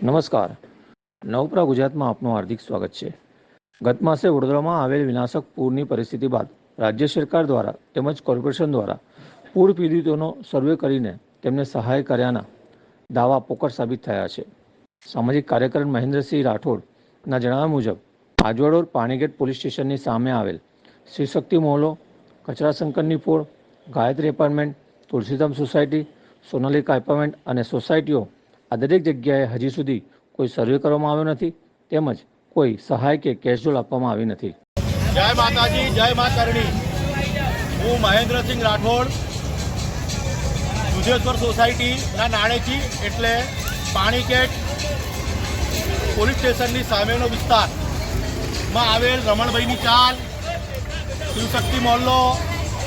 નમસ્કાર. નવપ્રા ગુજરાતમાં આપનું હાર્દિક સ્વાગત છે. ગત માસે વડોદરામાં આવેલ વિનાશક પૂરની પરિસ્થિતિ બાદ રાજ્ય સરકાર દ્વારા તેમજ કોર્પોરેશન દ્વારા પૂર પીડિતોનો સર્વે કરીને તેમને સહાય કર્યાના દાવા પોકળ સાબિત થયા છે. સામાજિક કાર્યકર મહેન્દ્રસિંહ રાઠોડના જણાવ્યા મુજબ આજવાડોર પાણીગેટ પોલીસ સ્ટેશનની સામે આવેલ શિવશક્તિ મોહલ્લો, કચરાશંકરની પોળ, Gayatri apartment, Tulsidham society, Sonalika apartment અને સોસાયટીઓ આ દરેક જગ્યાએ હજી સુધી કોઈ સર્વે કરવામાં આવ્યો નથી તેમજ કોઈ સહાય કે કેશડોલ આપવામાં આવી નથી. જય માતાજી, જય મા કરણી. હું મહેન્દ્રસિંહ રાઠોડ, દુધેશ્વર સોસાયટીના નાણેજી એટલે પાણીગેટ પોલીસ સ્ટેશનની સામેનો વિસ્તારમાં આવેલ રમણભાઈની ચાલ, શિવશક્તિ મોહલ્લો,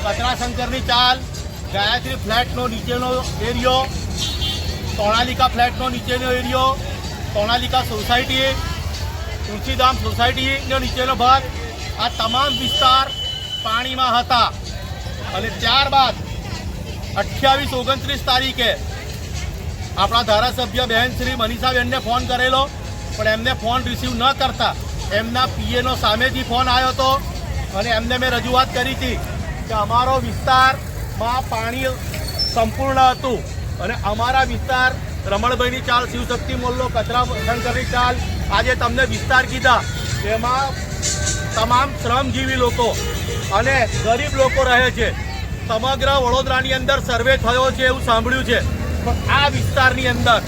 કચરાશંકરની ચાલ, ગાયત્રી ફ્લેટનો નીચેનો એરિયો, સોનાલિકા ફ્લેટનો નીચેનો એરિયો, સોનાલિકા સોસાયટી, તુલસીધામ સોસાયટીનો નીચેનો ભાગ, આ તમામ વિસ્તાર પાણીમાં હતા. અને ત્યારબાદ 28-29 તારીખે આપણા ધારાસભ્ય બહેન શ્રી મનીષાબેનને ફોન કરેલો, પણ એમને ફોન રિસીવ ન કરતા એમના પીએનો સામેથી ફોન આવ્યો હતો અને એમને મેં રજૂઆત કરી હતી કે અમારો વિસ્તારમાં પાણી સંપૂર્ણ હતું અને અમારા વિસ્તાર રમણભાઈની ચાલ, શિવશક્તિ મોહલ્લો, કચરાશંકરની ચાલ, આજે તમને વિસ્તાર કીધા એમાં તમામ શ્રમજીવી લોકો અને ગરીબ લોકો રહે છે. સમગ્ર વડોદરાની અંદર સર્વે થયો છે એવું સાંભળ્યું છે, પણ આ વિસ્તારની અંદર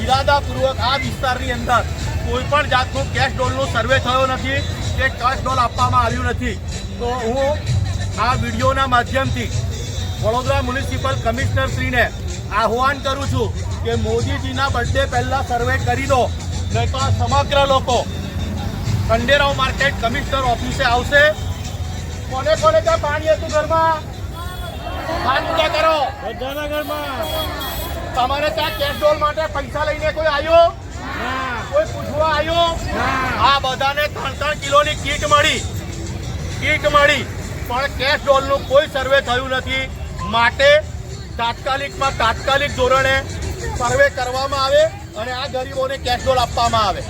ઇરાદાપૂર્વક આ વિસ્તારની અંદર કોઈ પણ જાતનું કેશ ડોલનો સર્વે થયો નથી કે કેશ ડોલ આપવામાં આવ્યું નથી. તો હું આ વિડીયોના માધ્યમથી વડોદરા મ્યુનિસિપલ કમિશનર શ્રીને આહ્વાન કરું છું કે મોદીજીના બર્થડે પહેલાં સર્વે કરી દો, નહીં તો સમગ્ર લોકો ખંડેરાવ માર્કેટ કમિશનર ઓફિસે આવશે. કોને કોને ત્યાં પાણી હતું ઘરમાં? હાથ ઊંચા કરો. બધાના ઘરમાં. તમારે ત્યાં કેશ ડોલ માટે પૈસા લઈને કોઈ આવ્યો? કોઈ પૂછવા આવ્યો? આ બધાને 3-3 કિલોની કીટ મળી, પણ કેશ ડોલનું કોઈ સર્વે થયું નથી. માટે તાત્કાલિક ધોરણે સર્વે કરવામાં આવે અને આ ગરીબોને કેશ ડોલ આપવામાં આવે.